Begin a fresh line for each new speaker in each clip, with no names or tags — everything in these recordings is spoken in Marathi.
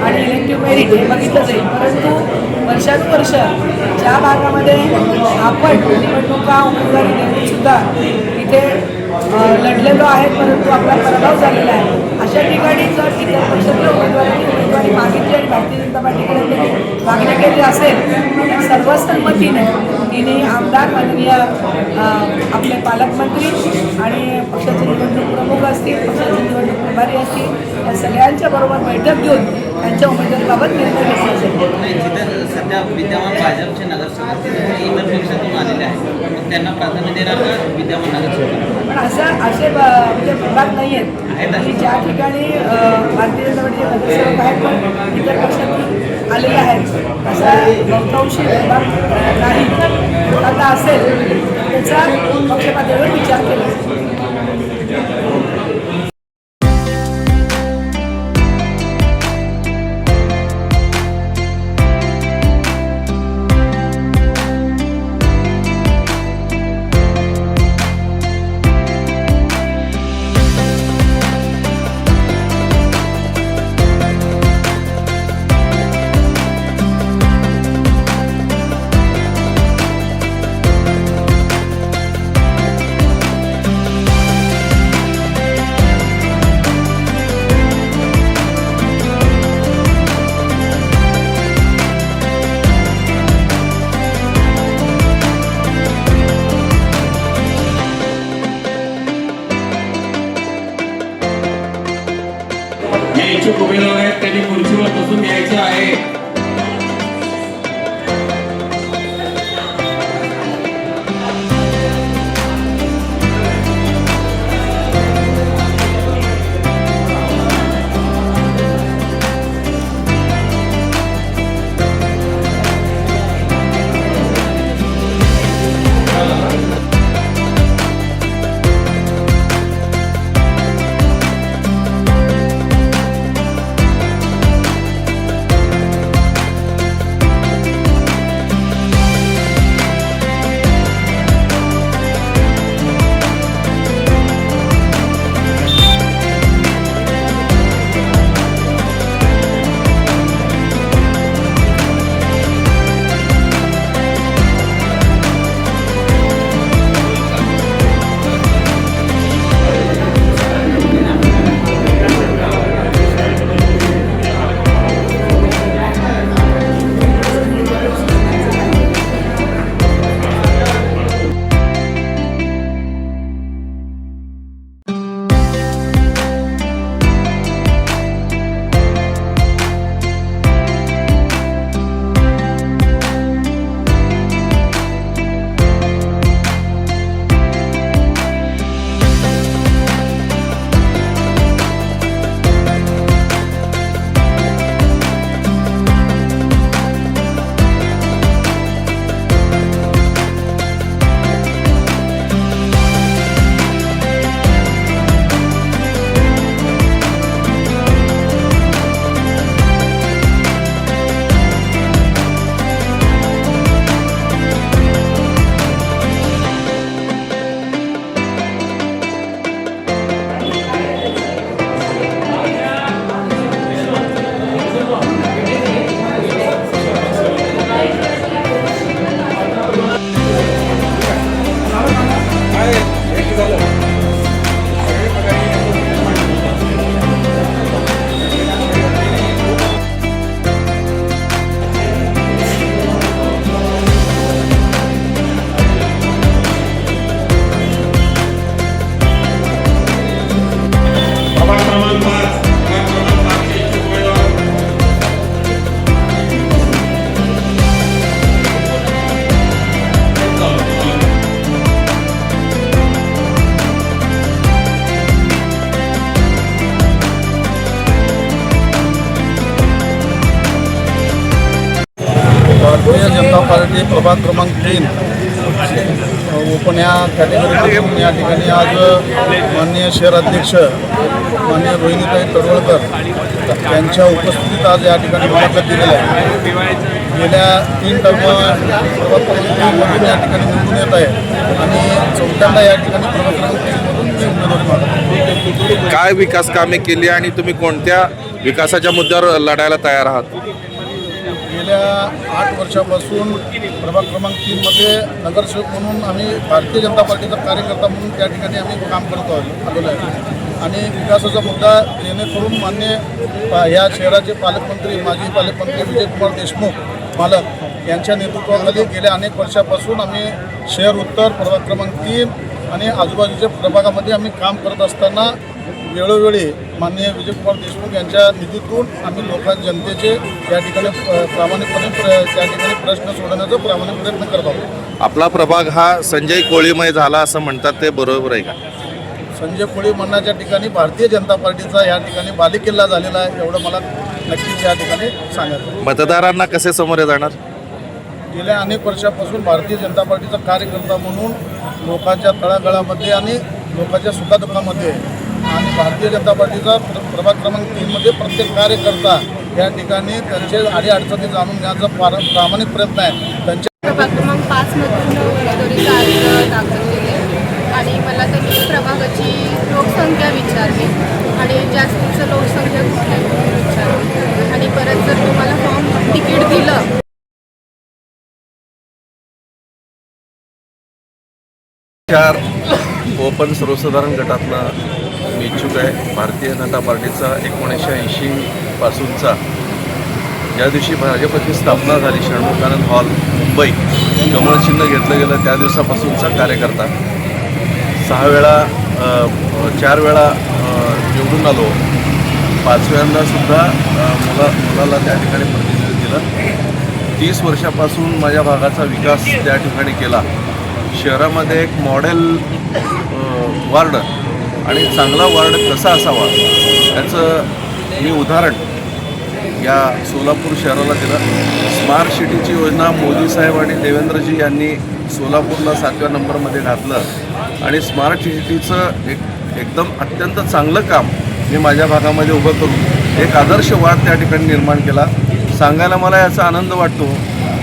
आणि इलेक्टिव्ह मेरिट हे बघितलं जाईल, परंतु वर्षानुवर्ष ज्या भागामध्ये आपण निवडणुका उमेदवारी देऊनसुद्धा तिथे लढलेलो आहे परंतु आपला पराभव झालेला आहे, अशा ठिकाणी जर इतर पक्षाच्या उमेदवारी मागितली आणि भारतीय जनता पार्टीकडे मागणी केली असेल तर सर्वसंमतीने तिने आमदार माननीय आपले पालकमंत्री आणि पक्षाचे निवडणूक प्रमुख असतील, पक्षाचे निवडणूक प्रभारी असतील, या सगळ्यांच्या बरोबर बैठक घेऊन त्यांच्या उमेदवारीबाबत निर्णय घेतला जाईल.
सध्या विद्यमान भाजपचे नगरसेवक इतर पक्षातून आलेले आहेत, त्यांना प्राधान्य देणार विद्यमान नगरसेवक
पण असे म्हणजे प्रभाग नाही आहेत आणि ज्या ठिकाणी भारतीय जनता पार्टीचे नगरसेवक आहेत पण इतर पक्षातून आलेले आहेत असा बहुतांशी प्रभाग नाही. आता असेल त्याचा पक्ष पातळीवर विचार केला जाईल.
इच्छुक उमेदवार आहेत त्यांनी खुर्चीवर बसून यायचं आहे.
भारतीय जनता पार्टी प्रभाग क्रमांक 3 ओपन या कॅटेगरीतून या ठिकाणी आज माननीय शहराध्यक्ष माननीय रोहिणीताई तडवळकर यांच्या उपस्थितीत आज या ठिकाणी मुलाखत दिलेली आहे. गेल्या 3 टर्ममधून या ठिकाणी निवडून येत आहे आणि चौथ्यांदा या ठिकाणी प्रभाग क्रमांक 3 मधून उमेदवारी मागतात.
काय विकास कामे केली आणि तुम्ही कोणत्या विकासाच्या मुद्द्यावर लढायला तयार आहात?
गेल्या 8 वर्षापासून प्रभाग क्रमांक 3मध्ये नगरसेवक म्हणून आम्ही भारतीय जनता पार्टीचा कार्यकर्ता म्हणून त्या ठिकाणी आम्ही काम करत आलेलो आहे आणि विकासाचा मुद्दा जेणेकरून मान्य ह्या शहराचे पालकमंत्री माजी पालकमंत्री विजयकुमार देशमुख मालक यांच्या नेतृत्वाखाली गेल्या अनेक वर्षापासून आम्ही शहर उत्तर प्रभाग क्रमांक 3 आणि आजूबाजूच्या प्रभागामध्ये आम्ही काम करत असताना वेळोवेळी माननीय विजयकुमार देशमुख यांच्या निधीतून आम्ही जनतेचे या ठिकाणी प्रामाणिकपणे त्या ठिकाणी प्रश्न सोडवण्याचा प्रामाणिक प्रयत्न करत आहोत.
आपला प्रभाग हा संजय कोळीमय झाला असं म्हणतात, ते बरोबर आहे का?
संजय कोळी म्हणण्याच्या ठिकाणी भारतीय जनता पार्टीचा या ठिकाणी बालेकिल्ला झालेला आहे एवढं मला नक्कीच या ठिकाणी सांगायचं.
मतदारांना कसे समोर जाणार?
गेल्या अनेक वर्षापासून भारतीय जनता पार्टीचा कार्यकर्ता म्हणून लोकांच्या तळागाळामध्ये आणि लोकांच्या सुखादुःखामध्ये आणि भारतीय जनता पार्टीचा प्रभाग क्रमांक 3मध्ये प्रत्येक कार्यकर्ता या ठिकाणी त्यांचे अडीअडचणी जाणून घेण्याचा प्रामाणिक प्रयत्न आहे. त्यांच्या
प्रभाग क्रमांक 5मधून उमेदवारीचा अर्ज दाखल केले आणि मला त्यांनी प्रभागाची लोकसंख्या विचारली आणि जास्तीचं लोकसंख्या कुठल्या म्हणून विचारली आणि परत जर तुम्हाला फॉर्म तिकीट दिलं
ओपन सर्वसाधारण गटातला मी इच्छुक आहे. भारतीय जनता पार्टीचा 1980 पासूनचा ज्या दिवशी भाजपची स्थापना झाली षण्मुखानंद हॉल मुंबई कमळ चिन्ह घेतलं गेलं त्या दिवसापासूनचा कार्यकर्ता. 4 वेळा निवडून आलो. 5व्यांदा सुद्धा मुलाला त्या ठिकाणी प्रतिनिधित्व दिलं. 30 वर्षापासून माझ्या भागाचा विकास त्या ठिकाणी केला. शहरामध्ये एक मॉडेल वार्ड आणि चांगला वार्ड कसा असावा याचं मी उदाहरण या सोलापूर शहराला दिलं. स्मार्ट सिटीची योजना मोदी साहेब आणि देवेंद्रजी यांनी सोलापूरला 7व्या नंबरमध्ये घातलं आणि स्मार्ट सिटीचं एकदम अत्यंत चांगलं काम मी माझ्या भागामध्ये उभं करून एक आदर्श वार्ड त्या ठिकाणी निर्माण केला. सांगायला मला याचा आनंद वाटतो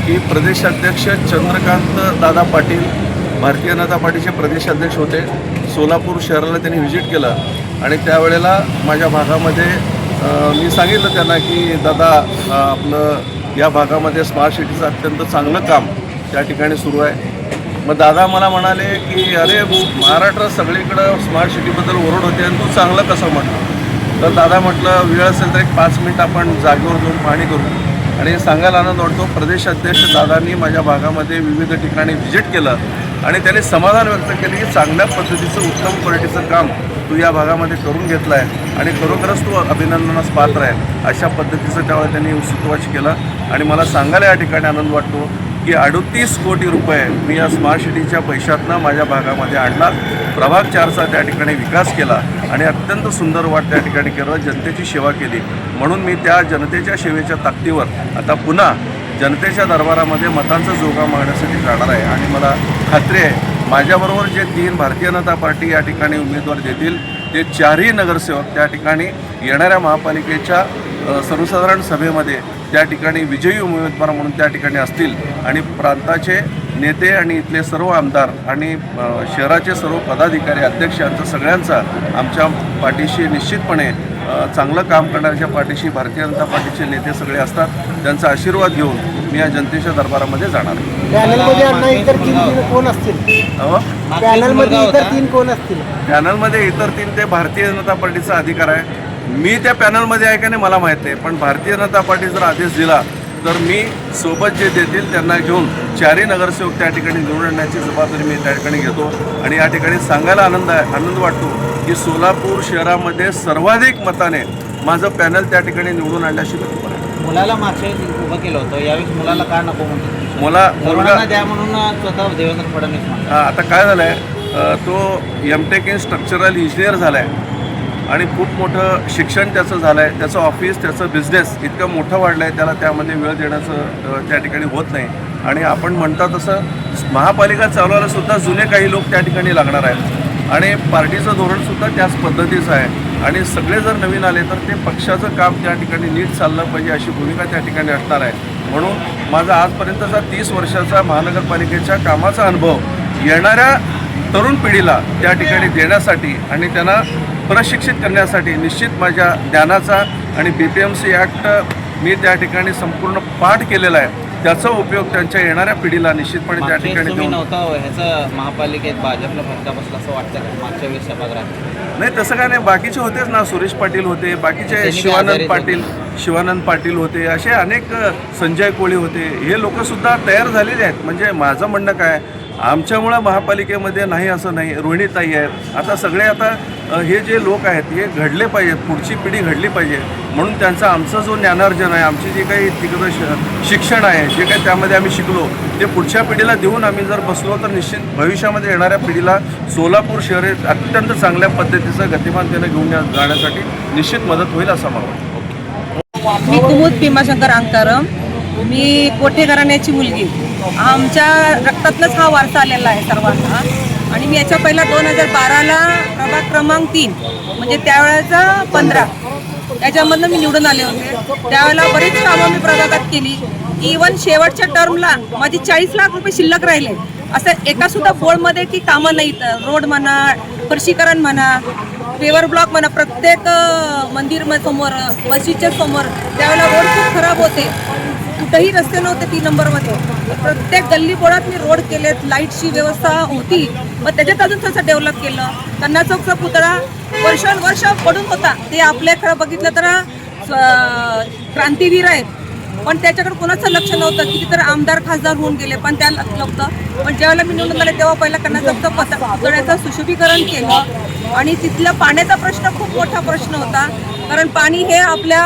की प्रदेशाध्यक्ष चंद्रकांत दादा पाटील भारतीय जनता पार्टीचे प्रदेशाध्यक्ष होते. सोलापूर शहराला त्यांनी व्हिजिट केलं आणि त्यावेळेला माझ्या भागामध्ये मी सांगितलं त्यांना की दादा आपलं या भागामध्ये स्मार्ट सिटीचं अत्यंत चांगलं काम त्या ठिकाणी सुरू आहे. मग दादा मला म्हणाले की अरे महाराष्ट्रात सगळीकडं स्मार्ट सिटीबद्दल ओरड होते आणि तू चांगलं कसं म्हटलं. तर दादा म्हटलं वेळ असेल तर एक 5 मिनिट आपण जागेवर जाऊन पाहणी करू. आणि सांगायला आनंद वाटतो प्रदेशाध्यक्ष दादांनी माझ्या भागामध्ये विविध ठिकाणी व्हिजिट केलं आणि त्यांनी समाधान व्यक्त केले की चांगल्या पद्धतीचं उत्तम क्वालिटीचं काम तू या भागामध्ये करून घेतलं आहे आणि खरोखरच तू अभिनंदनास पात्र आहे. अशा पद्धतीचं त्यावेळेला त्यांनी सुतवाच केलं आणि मला सांगायला या ठिकाणी आनंद वाटतो की 38 कोटी रुपये मी या स्मार्ट सिटीच्या पैशातनं माझ्या भागामध्ये आणला. प्रभाग 4चा त्या ठिकाणी विकास केला आणि अत्यंत सुंदर वाट त्या ठिकाणी केलं. जनतेची सेवा केली म्हणून मी त्या जनतेच्या सेवेच्या ताकदीवर आता पुन्हा जनतेच्या दरबारामध्ये मतांचा जोगा मागण्यासाठी जाणार आहे. आणि मला खात्री आहे माझ्याबरोबर जे 3 भारतीय जनता पार्टी या ठिकाणी उमेदवार देतील ते 4ही नगरसेवक त्या ठिकाणी येणाऱ्या महापालिकेच्या सर्वसाधारण सभेमध्ये त्या ठिकाणी विजयी उमेदवार म्हणून त्या ठिकाणी असतील आणि प्रांताचे नेते आणि इथले सर्व आमदार आणि शहराचे सर्व पदाधिकारी अध्यक्ष यांचा सगळ्यांचा आमच्या पाठीशी निश्चितपणे चांगलं काम करण्याच्या पाठीशी भारतीय जनता पार्टीचे नेते सगळे असतात. त्यांचा आशीर्वाद घेऊन मी या जनतेच्या दरबारामध्ये जाणार.
पॅनलमध्ये इतर 3 कोण असतील? पॅनलमध्ये इतर 3 कोण असतील?
पॅनलमध्ये इतर 3 ते भारतीय जनता पार्टीचा अधिकार आहे. मी त्या पॅनलमध्ये आहे का नाही मला माहीत नाही, पण भारतीय जनता पार्टी जर आदेश दिला तर मी सोबत जे देतील त्यांना घेऊन 4ही नगरसेवक त्या ठिकाणी निवडून आणण्याची जबाबदारी मी त्या ठिकाणी घेतो. आणि या ठिकाणी सांगायला आनंद वाटतो की सोलापूर शहरामध्ये सर्वाधिक मताने माझं पॅनल त्या ठिकाणी निवडून आणल्याशी
मुलाला मागच्या वेळेस उभं केलं होतं, यावेळेस मुलाला का नको म्हणतो?
मुलगा
द्या म्हणून स्वतः देवेंद्र फडणवीस.
आता काय झालं आहे तो M.Tech इन स्ट्रक्चरल इंजिनियर झाला आहे आणि खूप मोठं शिक्षण त्याचं झालं आहे. त्याचं ऑफिस त्याचं बिझनेस इतकं मोठं वाढलं आहे त्याला त्यामध्ये वेळ देण्याचं त्या ठिकाणी होत नाही. आणि आपण म्हणता तसं महापालिका चालवायला सुद्धा जुने काही लोक त्या ठिकाणी लागणार आहेत आणि पार्टीचं धोरणसुद्धा त्याच पद्धतीचं आहे आणि सगळे जर नवीन आले तर ते पक्षाचं काम त्या ठिकाणी नीट चाललं पाहिजे अशी भूमिका त्या ठिकाणी असणार आहे. म्हणून माझा आजपर्यंतचा 30 वर्षाचा महानगरपालिकेच्या कामाचा अनुभव येणाऱ्या तरुण पिढीला त्या ठिकाणी देण्यासाठी आणि त्यांना प्रशिक्षित करण्यासाठी निश्चित माझ्या ज्ञानाचा आणि BPMC ॲक्ट मी त्या ठिकाणी संपूर्ण पाठ केलेला आहे. त्याचा उपयोग त्यांच्या येणाऱ्या पिढीला निश्चितपणे त्या
मागच्या
ठिकाणी
वेळेस तुम्ही
देऊन.
नव्हता ह्याचं महापालिकेत भाजपला फटका बसला असं वाटतं का मागच्या वेळेस सभागृहात?
नाही तसं काय नाही, बाकीचे होतेच ना, सुरेश पाटील होते, बाकीचे
त्यांनी काय
शिवानंद पाटील होते, असे अनेक, संजय कोळी होते, हे लोकसुद्धा तयार झालेले आहेत. म्हणजे माझं म्हणणं काय, आमच्यामुळं महापालिकेमध्ये नाही असं नाही, रोहिणीताई आहेत, आता सगळे आता हे जे लोक आहेत हे घडले पाहिजेत, पुढची पिढी घडली पाहिजे, म्हणून त्यांचा आमचं जो ज्ञानार्जन आहे, आमची जी काही तिकडं शिक्षण आहे, जे काही त्यामध्ये आम्ही शिकलो ते पुढच्या पिढीला देऊन आम्ही जर बसलो तर निश्चित भविष्यामध्ये येणाऱ्या पिढीला सोलापूर शहर हे अत्यंत चांगल्या पद्धतीचं गतिमानतेनं घेऊन जाण्यासाठी निश्चित मदत होईल असं मला वाटतं.
मी कुमुद भीमाशंकर अंगकारम, मी कोठे घराण्याची मुलगी. आमच्या रक्तातनंच हा वारसा आलेला आहे सर्वांना. आणि मी याच्या पहिला 2012ला प्रभाग क्रमांक 3 म्हणजे त्यावेळेचा 15 याच्यामधनं मी निवडून आले होते. त्यावेळेला बरीच कामं मी प्रभागात केली. इवन शेवटच्या टर्मला माझी 40 लाख रुपये शिल्लक राहिले. असं एकासुद्धा बोर्डमध्ये की कामं नाहीत. रोड म्हणा, फरशीकरण म्हणा, पेवर ब्लॉक म्हणा, प्रत्येक मंदिर समोर, मस्जिदच्या समोर त्यावेळेला रोड खूप खराब होते. कुठेही रस्ते नव्हते 3 नंबरमध्ये. प्रत्येक गल्ली बोळात मी रोड केलेत, लाईटची व्यवस्था होती. मग त्याच्यात अजून थोडंसं डेव्हलप केलं. कन्ना चौकचा पुतळा वर्षानुवर्ष पडून होता. ते आपल्या खरं बघितलं तर क्रांतीवीर आहेत, पण त्याच्याकडे कोणाचं लक्ष नव्हतं. किती तर आमदार खासदार होऊन गेले पण त्या नव्हतं. पण ज्यावेळेला मी निवडून आले तेव्हा पहिला कन्ना चौकचा पुतळ्याचं सुशोभीकरण केलं. आणि तिथला पाण्याचा प्रश्न खूप मोठा प्रश्न होता, कारण पाणी हे आपल्या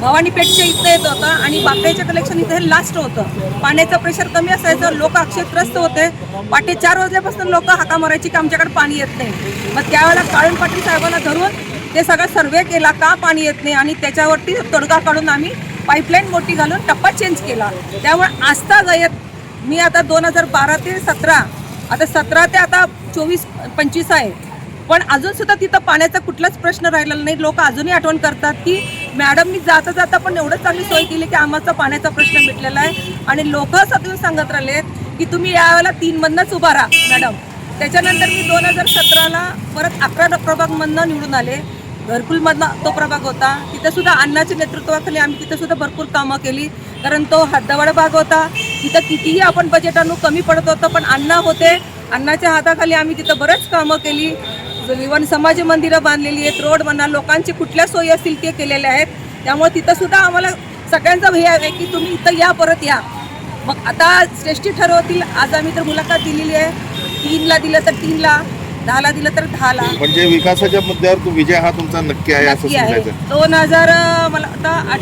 भवानी पेठच्या इथं येत होतं आणि बाकड्याचं कलेक्शन इथं हे लास्ट होतं. पाण्याचं प्रेशर कमी असायचं, लोक अक्षरग्रस्त होते. पाटे 4 वाजल्यापासून लोक हाका मारायची की आमच्याकडे पाणी येत नाही. मग त्यावेळेला काळून पाटील साहेबांना धरून ते सगळा सर्वे केला का पाणी येत नाही, आणि त्याच्यावरती तोडगा काढून आम्ही पाईपलाईन मोठी घालून टप्पा चेंज केला. त्यामुळे आस्था गयत मी आता 2012 ते 17, आता 17 ते आता 24-25 आहे, पण अजूनसुद्धा तिथं पाण्याचा कुठलाच प्रश्न राहिलेला नाही. लोक अजूनही आठवण करतात की मॅडम मी जाता जाता पण एवढं चांगली सोय केली की आम्हाला पाण्याचा प्रश्न मिटलेला आहे. आणि लोक सगळं सांगत राहिलेत की तुम्ही यावेळेला 3मधनंच उभा राहा मॅडम. त्याच्यानंतर मी 2017ला परत 11 प्रभागमधनं निवडून आले. घरकुलमधनं तो प्रभाग होता, तिथंसुद्धा अण्णाच्या नेतृत्वाखाली आम्ही तिथंसुद्धा भरपूर कामं केली. कारण तो हद्दवाड भाग होता, तिथं कितीही आपण बजेट आणू कमी पडत होतं, पण अण्णा होते, अण्णाच्या हाताखाली आम्ही तिथं बरंच कामं केली. इव्हन समाज मंदिरं बांधलेली आहेत, रोड म्हणा, लोकांची कुठल्या सोयी असतील ते केलेले आहेत. त्यामुळे तिथंसुद्धा आम्हाला सगळ्यांचा भय आहे की तुम्ही इथं या, परत या. मग आता श्रेष्ठी ठरवतील. आज आम्ही तर मुलाखत दिलेली आहे, 3ला दिलं तर 3ला, 10ला दिलं तर 10ला.
म्हणजे विकासाच्या मुद्द्यावर तू विजय हा तुमचा नक्की आहे असं समजायचं.
2000 मला आता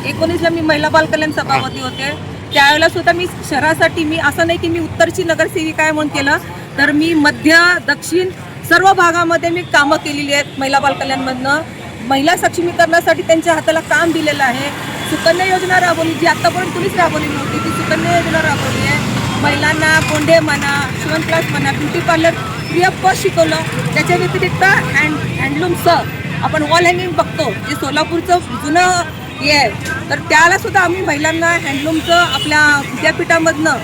19ला मी महिला बाल कल्याण सभापती होते. त्यावेळेला सुद्धा मी शहरासाठी, मी असं नाही की मी उत्तरची नगरसेविका आहे म्हणून केलं, तर मी मध्य दक्षिण सर्व भागामध्ये मी कामं केलेली आहेत. महिला बाल कल्याणमधनं महिला सक्षमीकरणासाठी त्यांच्या हाताला काम दिलेलं आहे. सुकन्या योजना राबवली, जी आत्तापर्यंत कुणीच राबवली नव्हती, ती सुकन्या योजना राबवली आहे. महिलांना कोंडे म्हणा, शिवण क्लास म्हणा, beauty parlour free of cost शिकवलं. त्याच्या व्यतिरिक्त हँडलूमचं आपण वॉल हँगिंग बघतो, जे सोलापूरचं जुनं हे आहे, तर त्याला सुद्धा आम्ही महिलांना हँडलूमचं आपल्या विद्यापीठामधनं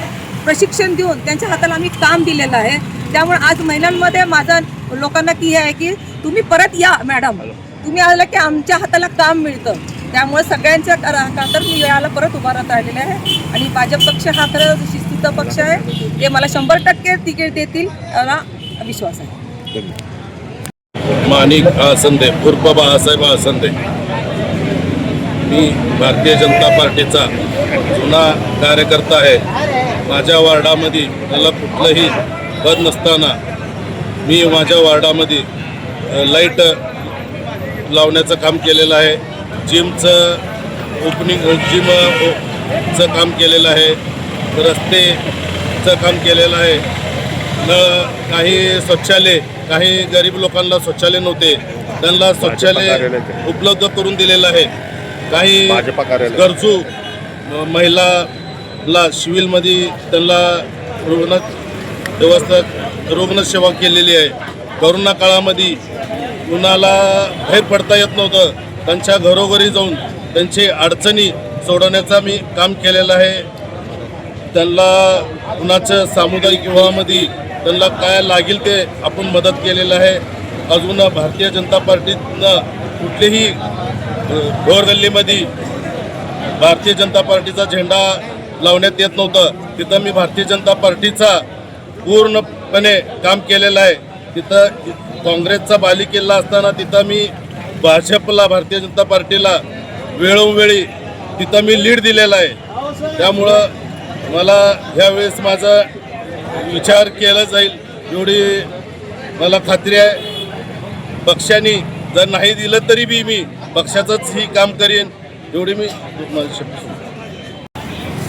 प्रशिक्षण देऊन त्यांच्या हाताला आम्ही काम दिलेलं आहे. त्यामुळे आज महिलांमध्ये माझं लोकांना की हे आहे की तुम्ही परत या मॅडम, तुम्ही आलं की आमच्या हाताला काम मिळतं. त्यामुळे सगळ्यांच्या खातर मी याला परत उभा राहत राहिलेले आहे. आणि भाजप पक्ष हा खरं शिस्तीचा पक्ष आहे, ते मला 100% तिकीट देतील याला विश्वास आहे.
माणिक आसंदे उर्फ बाळासाहेब आसंदे, मी भारतीय जनता पार्टीचा जुना कार्यकर्ता आहे. माझ्या वार्डामध्ये मला कुठलंही पद नसताना मी माझ्या वार्डामध्ये लाईट लावण्याचं काम केलेलं आहे. जिमचं काम केलेलं आहे. रस्तेचं काम केलेलं आहे. काही शौचालय, काही गरीब लोकांना शौचालय नव्हते, त्यांना शौचालय उपलब्ध करून दिलेलं आहे. काही गरजू महिलाला सिव्हिलमध्ये त्यांना रुग्णसेवा केलेली आहे. कोरोना काळामध्ये कुणाला बाहेर पडता येत नव्हतं, त्यांच्या घरोघरी जाऊन त्यांची अडचणी सोडवण्याचं मी काम केलेलं आहे. त्यांना कुणाचं सामुदायिक विवाहामध्ये त्यांना काय लागेल ते आपण मदत केलेलं आहे. अजून भारतीय जनता पार्टीनं कुठलीही घोरगल्लीमध्ये भारतीय जनता पार्टीचा झेंडा लावण्यात येत नव्हतं. तिथं मी भारतीय जनता पार्टीचा पूर्णपणे काम केलेलं आहे. तिथं काँग्रेसचा बालेकिल्ला असताना तिथं मी भाजपला, भारतीय जनता पार्टीला वेळोवेळी तिथं मी लीड दिलेला आहे. त्यामुळं मला ह्यावेळेस माझा विचार केला जाईल एवढी मला खात्री आहे. पक्षाने जर नाही दिलं तरी बी मी पक्षाचंच ही काम करेन एवढी मी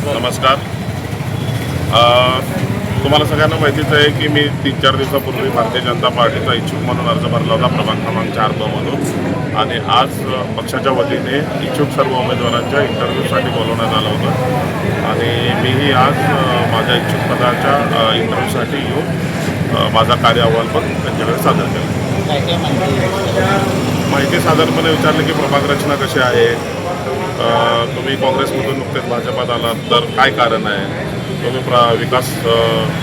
नमस्कार. तुम्हाला सगळ्यांना माहितीच आहे की मी 3-4 दिवसापूर्वी भारतीय जनता पार्टीचा इच्छुक म्हणून अर्ज भरला होता प्रभाग क्रमांक 4 मधून आणि आज पक्षाच्या वतीने इच्छुक सर्व उमेदवारांच्या इंटरव्ह्यूसाठी बोलवण्यात आलं होतं आणि मीही आज माझ्या इच्छुक पदाच्या इंटरव्ह्यूसाठी येऊन माझा कार्य अहवाल पण त्यांच्याकडे सादर केला. माहिती साधारणपणे विचारलं की प्रभाग रचना कशी आहे, तुम्ही काँग्रेसमधून नुकतेच भाजपात आलात तर काय कारण आहे, तुम्ही विकास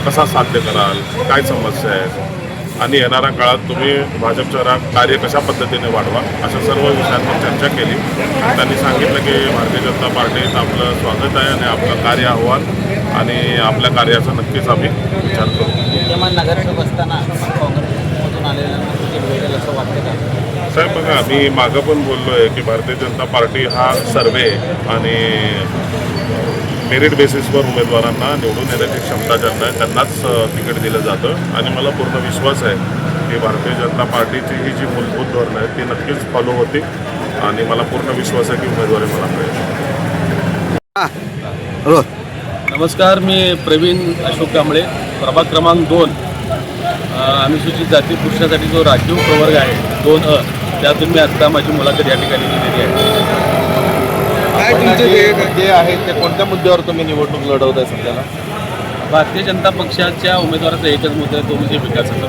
कसा साध्य कराल, काय समस्या आहेत आणि येणाऱ्या काळात तुम्ही भाजपचं कार्य कशा पद्धतीने वाढवा अशा सर्व विषयांवर चर्चा केली. त्यांनी सांगितलं की भारतीय जनता पार्टीत आपलं स्वागत आहे आणि आपलं कार्य अहवाल आणि आपल्या कार्याचा नक्कीच आम्ही विचार करू.
विद्यमान नगरसेवक असताना काँग्रेसमधून आलेल्यांना भेटेल असं वाटतं का?
साहेब बघा, मी मागं पण बोललो आहे की भारतीय जनता पार्टी हा सर्वे आणि मेरिट बेसिसवर उमेदवारांना निवडून येण्याची क्षमता ज्यांना आहे त्यांनाच तिकीट दिलं जातं आणि मला पूर्ण विश्वास आहे की भारतीय जनता पार्टीची ही जी मूलभूत धोरणं आहेत ती नक्कीच फॉलो होती आणि मला पूर्ण विश्वास आहे की उमेदवारी मला मिळेल.
नमस्कार, मी प्रवीण अशोक कांबळे, प्रभाग क्रमांक 2. अनुसूचित जाती पुरुषासाठी जो राखीव प्रवर्ग आहे 2अ, त्यातून मी आत्ता माझी मुलाखत या ठिकाणी दिलेली आहे.
जे आहे ते कोणत्या मुद्द्यावर तुम्ही निवडणूक लढवत आहे सध्याला?
भारतीय जनता पक्षाच्या उमेदवाराचा एकच मुद्दा आहे, तो म्हणजे विकासाचा.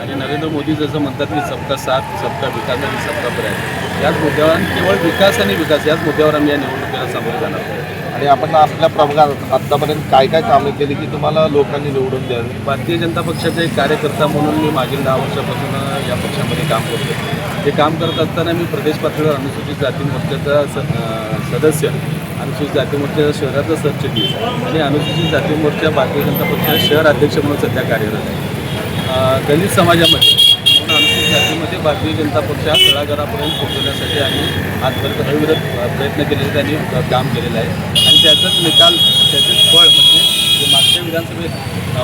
आणि नरेंद्र मोदी जसं म्हणतात की सबका साथ, सबका विकास आणि सबका प्रयास, याच मुद्द्यावर केवळ विकास आणि विकास याच मुद्द्यावर आम्ही या निवडणुकीला सामोरे जाणार आहोत.
आणि आपण आपल्या प्रभागात आत्तापर्यंत काय काय कामे केली की तुम्हाला लोकांनी निवडून द्यावे?
भारतीय जनता पक्षाचा एक कार्यकर्ता म्हणून मी मागील 10 वर्षापासून या पक्षामध्ये काम करतो. ते काम करत असताना मी प्रदेश पातळीवर अनुसूचित जाती मोर्चाचा सदस्य, अनुसूचित जाती मोर्चाचा शहराचा सरचिटणीस आणि अनुसूचित जाती मोर्चा भारतीय जनता पक्षाचे शहर अध्यक्ष म्हणून सध्या कार्यरत आहे. दलित समाजामध्ये म्हणून अनुसूचित जातीमध्ये भारतीय जनता पक्ष हा तळागाळापर्यंत पोहोचवण्यासाठी आम्ही आजपर्यंत अविरत प्रयत्न केलेले आणि काम केलेलं आहे आणि त्याचाच निकाल, त्याचेच फळ म्हणजे जे मागच्या विधानसभेत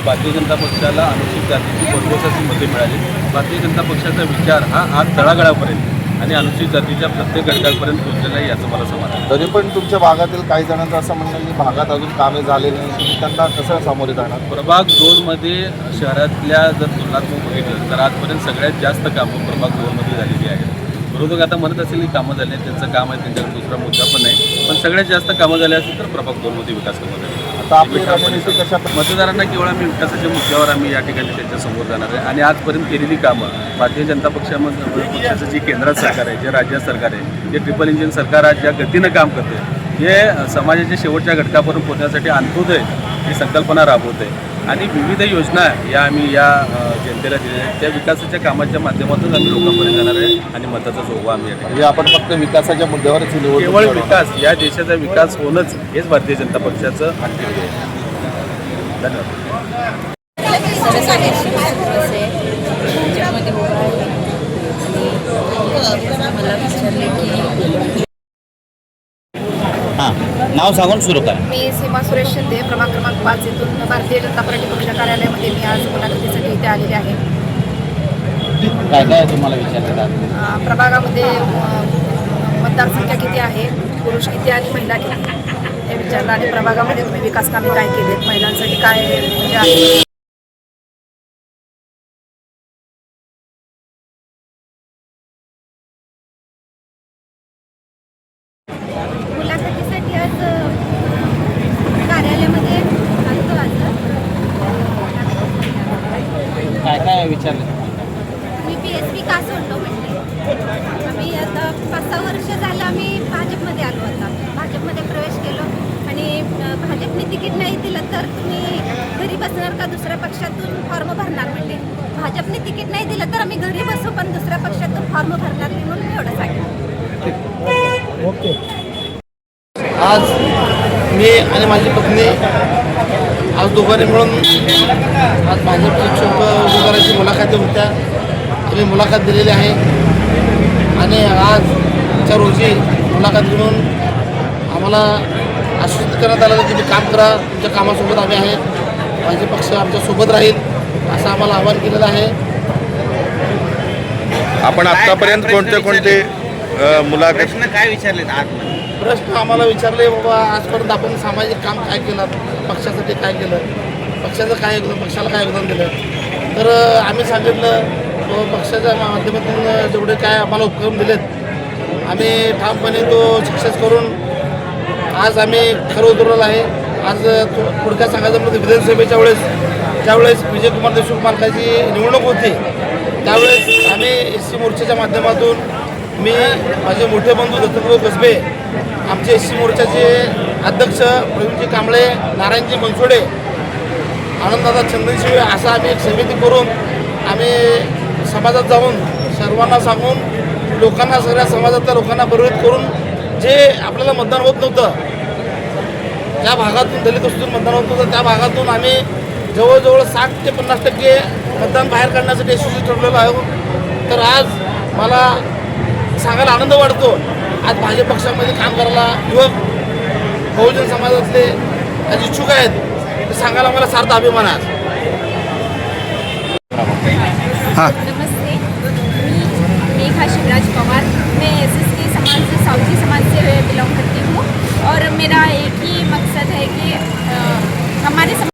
भारतीय जनता पक्षाला अनुसूचित जातीची भरघोसाची मते मिळाली. भारतीय जनता पक्षाचा विचार हा आज तळागाळापर्यंत आणि अनुसूचित जातीच्या प्रत्येक घटकापर्यंत पोहोचलेला आहे याचं मला समाधान.
तरी पण तुमच्या भागातील काही जणांचं असं म्हणणं की भागात अजून कामे झालेली नाही, तुम्ही त्यांना कसं सामोरे जाणार?
प्रभाग 2मध्ये शहरातल्या जर तुलनात्मक बघितलं तर आजपर्यंत सगळ्यात जास्त कामं प्रभाग 2मध्ये झालेली आहेत. विरोधक आता म्हणत असेल की कामं झाली आहेत, त्यांचं काम आहे, त्यांच्याकडे दुसरा मुद्दा पण नाही, पण सगळ्यात जास्त कामं झाली असेल तर प्रभाग 2मध्ये विकास कामं झाली.
आता आपली रणनीती कशा?
मतदारांना केवळ आम्ही विकासाच्या मुद्द्यावर आम्ही या ठिकाणी त्यांच्यासमोर जाणार आहे आणि आजपर्यंत केलेली कामं भारतीय जनता पक्षाचं जे केंद्रात सरकार आहे, जे राज्यात सरकार आहे, जे ट्रिपल इंजिन सरकार आज ज्या गतीनं काम करते, हे समाजाच्या शेवटच्या घटकापर्यंत पोहोचण्यासाठी अंत्योदय ही संकल्पना राबवत आहे आणि विविध योजना या आम्ही या जनतेला दिलेल्या आहेत. त्या विकासाच्या कामाच्या माध्यमातून आम्ही लोकांपर्यंत जाणार आहे आणि मताचा जोगवा आम्ही
म्हणजे आपण फक्त विकासाच्या मुद्द्यावरच निवडणूक
केवळ
लढवणार.
विकास, या देशाचा विकास होणंच हेच भारतीय जनता पक्षाचं अंतिम ध्येय आहे. धन्यवाद.
नाव सांगून सुरू करा.
मी सीमा सुरेश शिंदे, प्रभाग क्रमांक 5 येथून भारतीय जनता पार्टी पक्ष कार्यालयामध्ये मी आज मुलाखतीसाठी इथे आलेले आहे.
काय काय तुम्हाला विचारतात?
प्रभागामध्ये मतदारसंख्या किती आहे, पुरुष किती आणि महिला किती हे विचारलं आणि प्रभागामध्ये तुम्ही विकास कामे काय केलीत, महिलांसाठी काय म्हणजे
मुलाखतीसाठी आज कार्यालयामध्ये आलतो.
काय काय विचारलं?
मी PSP का सोडलो म्हणजे आम्ही आता 5-6 वर्ष झालं आम्ही भाजपमध्ये आलो. आता भाजपमध्ये प्रवेश केलो आणि भाजपने तिकीट नाही दिलं तर तुम्ही घरी बसणार का दुसऱ्या पक्षातून फॉर्म भरणार म्हणले. भाजपने तिकीट नाही दिलं तर आम्ही घरी बसू पण दुसऱ्या पक्षातून फॉर्म भरणार नाही म्हणून मी एवढं सांगितलं.
ओके.
आज मी आणि माझी पत्नी आज दोघांनी मिळून आज भाजपच्या इच्छुक उमेदवाराची मुलाखती होत्या. आम्ही मुलाखत दिलेली आहे आणि आजच्या रोजी मुलाखत घेऊन आम्हाला आश्वस्त करण्यात आलं की तुम्ही काम करा, तुमच्या कामासोबत आम्ही आहे, माझे पक्ष आमच्यासोबत राहील असं आम्हाला आवाहन केलेलं आहे.
आपण आतापर्यंत कोणते मुलाखत
प्रश्न काय विचारलेत आज?
प्रश्न आम्हाला विचारले बाबा आजपर्यंत आपण सामाजिक काम काय केलं, पक्षासाठी काय केलं, पक्षाचं काय योगदान, पक्षाला काय योगदान दिलं. तर आम्ही सांगितलं पक्षाच्या माध्यमातून जेवढे काय आम्हाला उपक्रम दिलेत आम्ही ठामपणे तो सक्सेस करून आज आम्ही खरं उतरवलं आहे. आज पुढच्या सांगायचं म्हणजे विधानसभेच्या वेळेस ज्यावेळेस विजयकुमार देशमुख मालकाची निवडणूक होती त्यावेळेस आम्ही SC मोर्चाच्या माध्यमातून मी माझे मोठे बंधू दत्तप्रभू कसबे, आमचे SC मोर्चाचे अध्यक्ष प्रवीणजी कांबळे, नारायणजी मनसोडे, आनंददादा चंदनशिवे असं आम्ही एक समिती करून आम्ही समाजात जाऊन सर्वांना सांगून लोकांना, सगळ्या समाजातल्या लोकांना प्रवृत्त करून जे आपल्याला मतदान होत नव्हतं त्या भागातून, दलित वस्तीतून मतदान होत नव्हतं त्या भागातून आम्ही जवळजवळ 60 ते 50% मतदान बाहेर काढण्यासाठी यशस्वी ठरलेलो आहोत. तर आज मला सांगायला आनंद वाटतो आज भाजप पक्षामध्ये काम करायला युवक बहुजन समाजातले आज इच्छुक आहेत ते सांगायला मला सार्थ अभिमान आहे.
नमस्ते, मी मेघा शिवराज पवार, मैं SSK समाज से, साउथी समाज से बिलोंग करती हूँ और मेरा एक ही मकसद है कि हमारे समाज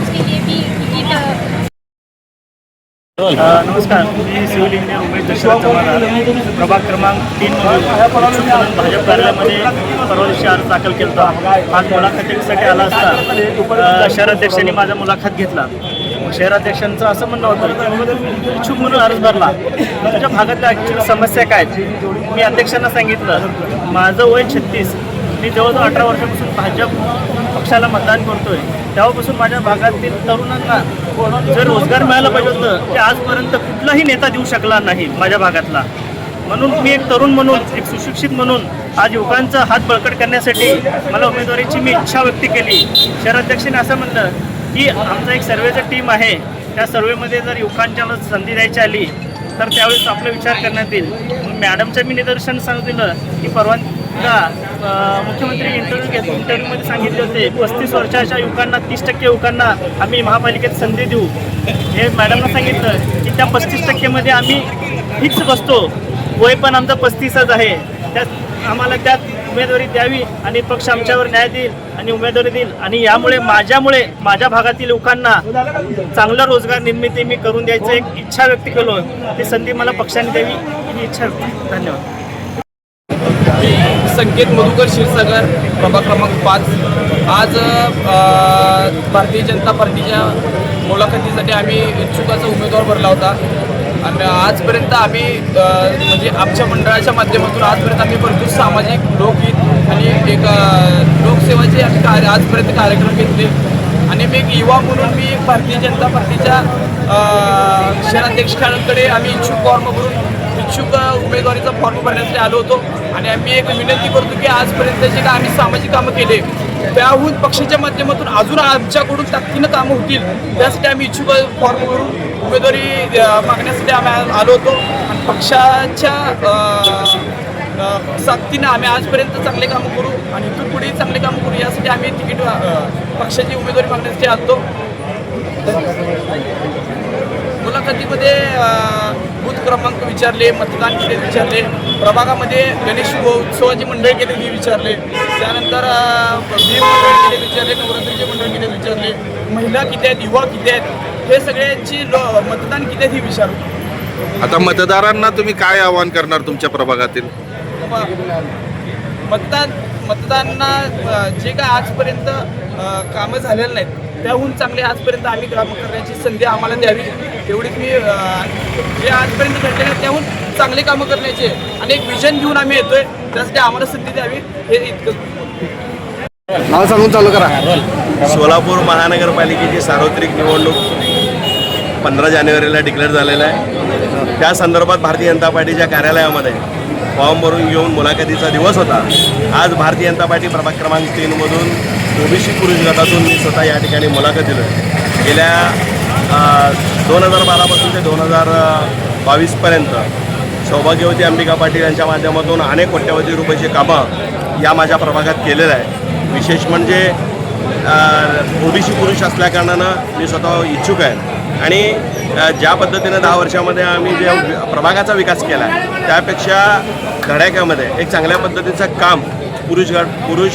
के लिए भी टिकट.
नमस्कार, मी सिव्हिल इंजिनियर उमेश दशरथ चव्हाण, प्रभाग क्रमांक 3 म्हणून भाजप कार्यालयामध्ये परवा दिवशी अर्ज दाखल केला होता. आज मुलाखतीसाठी आला असता शहराध्यक्षांनी माझा मुलाखत घेतला. शहराध्यक्षांचं असं म्हणणं होतं की इच्छुक म्हणून अर्ज भरला, तुझ्या भागातल्या ॲक्च्युअली समस्या काय आहेत. मी अध्यक्षांना सांगितलं माझं वय 36, मी जवळजवळ 18 वर्षापासून भाजप पक्षाला मतदान करतोय. तेव्हापासून माझ्या भागातील तरुणांना जर रोजगार मिळाला पाहिजे होतं ते आजपर्यंत कुठलाही नेता देऊ शकला नाही माझ्या भागातला. म्हणून मी एक तरुण म्हणून, एक सुशिक्षित म्हणून आज युवकांचा हात बळकट करण्यासाठी मला उमेदवारीची मी इच्छा व्यक्त केली. शहराध्यक्षांनी असं म्हणलं की आमचा एक सर्वेचा टीम आहे, त्या सर्वेमध्ये जर युवकांच्याला संधी द्यायची आली तर त्यावेळेस आपला विचार करण्यात येईल. मॅडमच्या मी निदर्शन सांगितलं की मुख्यमंत्री इंटरव्ह्यूमध्ये सांगितले होते 35 वर्षाच्या युवकांना, 30% युवकांना आम्ही महापालिकेत संधी देऊ. हे मॅडमला सांगितलं की त्या 35%मध्ये आम्ही फिक्स बसतो, वय पण आमचं 35च आहे, त्यात आम्हाला त्यात उमेदवारी द्यावी आणि पक्ष आमच्यावर न्याय देईल आणि उमेदवारी देईल आणि यामुळे माझ्या भागातील लोकांना चांगला रोजगार निर्मिती मी करून द्यायचं एक इच्छा व्यक्त केलो. ती संधी मला पक्षाने द्यावी ही इच्छा व्यक्त. धन्यवाद.
संकेत मधुकर क्षीरसागर, प्रभाग क्रमांक 5. आज भारतीय जनता पार्टीच्या मुलाखतीसाठी आम्ही इच्छुकाचा उमेदवार भरला होता आणि आजपर्यंत आम्ही म्हणजे आमच्या मंडळाच्या माध्यमातून आजपर्यंत आम्ही भरपूर सामाजिक, लोकहित आणि एक लोकसेवाचे आजपर्यंत कार्यक्रम घेतले आणि मी एक युवा म्हणून मी भारतीय जनता पार्टीच्या शहराध्यक्षांकडे आम्ही इच्छुक फॉर्म भरून इच्छुक उमेदवारीचा फॉर्म भरण्यासाठी आलो होतो आणि आम्ही एक विनंती करतो की आजपर्यंत जे काय आम्ही सामाजिक कामं केले त्याहून पक्षाच्या माध्यमातून अजून आमच्याकडून ताकदीनं कामं होतील त्यासाठी आम्ही इच्छुक फॉर्म भरून उमेदवारी मागण्यासाठी आम्ही आलो होतो आणि पक्षाच्या सक्तीनं आम्ही आजपर्यंत चांगले कामं करू आणि इथून पुढेही चांगले कामं करू यासाठी आम्ही तिकीट पक्षाची उमेदवारी मागण्यासाठी आलो. मुलाखतीमध्ये बूथ क्रमांक विचारले, मतदान केले विचारले, प्रभागामध्ये गणेश उत्सवाची मंडळ केलेली विचारले, त्यानंतर भीम मंडळ केले विचारले, नवरात्रीचे मंडळ केले विचारले, महिला किती आहेत, युवा किती आहेत, हे सगळ्यांची मतदान किती आहेत हे विचारू.
आता मतदारांना तुम्ही काय आवाहन करणार तुमच्या प्रभागातील?
मतदारांना जे काय आजपर्यंत कामं झालेलं नाहीत त्याहून चांगले आजपर्यंत आम्ही कामं करण्याची संधी आम्हाला द्यावी एवढीच मी जे आजपर्यंत घडले नाही त्याहून चांगले कामं करण्याचे आणि एक विजन घेऊन आम्ही येतोय त्यासाठी आम्हाला संधी द्यावी हे इतकं.
नाव सांगून चालू करा.
सोलापूर महानगरपालिकेची सार्वत्रिक निवडणूक 15 जानेवारीला डिक्लेअर झालेला आहे. त्या संदर्भात भारतीय जनता पार्टीच्या कार्यालयामध्ये फॉर्म भरून घेऊन मुलाखतीचा दिवस होता. आज भारतीय जनता पार्टी प्रभाग क्रमांक 3मधून ओबीसी पुरुष गटातून मी स्वतः या ठिकाणी मुलाखत दिलो. गेल्या 2012 पासून ते 2022पर्यंत सौभाग्यवती अंबिका पाटील यांच्या माध्यमातून अनेक कोट्यवधी रुपयाची कामं या माझ्या प्रभागात केलेलं आहे. विशेष म्हणजे ओबीसी पुरुष असल्याकारणानं मी स्वतः इच्छुक आहे आणि ज्या पद्धतीनं 10 वर्षामध्ये आम्ही जे प्रभागाचा विकास केला आहे त्यापेक्षा धडाक्यामध्ये एक चांगल्या पद्धतीचं काम पुरुष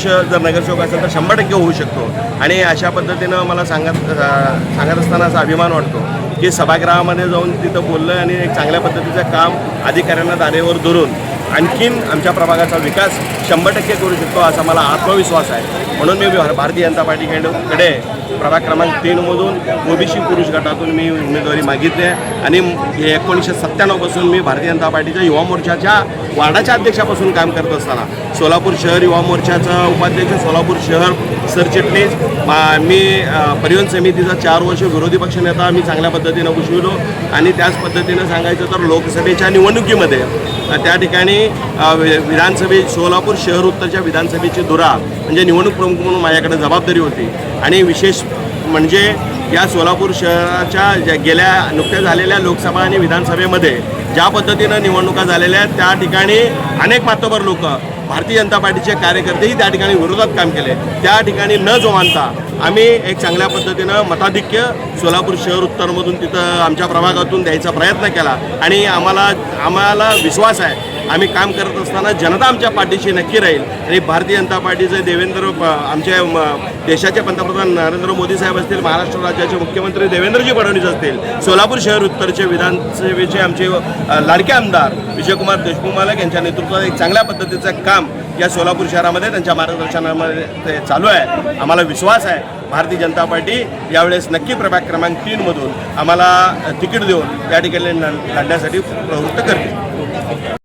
जर नगरसेवक असेल तर 100% होऊ शकतो. आणि अशा पद्धतीनं मला सांगत असताना असा अभिमान वाटतो की सभागृहामध्ये जाऊन तिथं बोललं आणि एक चांगल्या पद्धतीचं काम अधिकाऱ्यांना दारेवर धरून आणखीन आमच्या प्रभागाचा विकास 100% करू शकतो असा मला आत्मविश्वास आहे. म्हणून मी भारतीय जनता पार्टीकडे प्रभाग क्रमांक 3मधून ओबीसी पुरुष गटातून मी उमेदवारी मागितली आहे. आणि 1997 पासून मी भारतीय जनता पार्टीच्या युवा मोर्चाच्या वार्डाच्या अध्यक्षापासून काम करत असताना सोलापूर शहर युवा मोर्चाचा उपाध्यक्ष, सोलापूर शहर सरचिटणीस, मी परिवहन समितीचा 4 वर्ष विरोधी पक्षनेता मी चांगल्या पद्धतीनं भूषविलो. आणि त्याच पद्धतीनं सांगायचं तर लोकसभेच्या निवडणुकीमध्ये त्या ठिकाणी सोलापूर शहर उत्तरच्या विधानसभेची धुरा म्हणजे निवडणूक प्रमुख म्हणून माझ्याकडे जबाबदारी होती. आणि विशेष म्हणजे या सोलापूर शहराच्या गेल्या नुकत्याच झालेल्या लोकसभा आणि विधानसभेमध्ये ज्या पद्धतीनं निवडणुका झालेल्या आहेत त्या ठिकाणी अनेक मातबर लोक, भारतीय जनता पार्टीचे कार्यकर्तेही त्या ठिकाणी विरोधात काम केले. त्या ठिकाणी न जोमानता आम्ही एक चांगल्या पद्धतीनं मताधिक्य सोलापूर शहर उत्तरमधून तिथं आमच्या प्रभागातून द्यायचा प्रयत्न केला. आणि आम्हाला विश्वास आहे आम्ही काम करत असताना जनता आमच्या पाठीशी नक्की राहील. आणि भारतीय जनता पार्टीचे आमच्या देशाचे पंतप्रधान नरेंद्र मोदी साहेब असतील, महाराष्ट्र राज्याचे मुख्यमंत्री देवेंद्रजी फडणवीस असतील, सोलापूर शहर उत्तरचे विधानसभेचे आमचे लाडके आमदार विजयकुमार देशमुख मालक यांच्या नेतृत्वात एक चांगल्या पद्धतीचं काम या सोलापूर शहरामध्ये त्यांच्या मार्गदर्शनामध्ये ते चालू आहे. आम्हाला विश्वास आहे भारतीय जनता पार्टी यावेळेस नक्की प्रभाग क्रमांक 3मधून आम्हाला तिकीट देऊन त्या ठिकाणी लढण्यासाठी प्रवृत्त करते.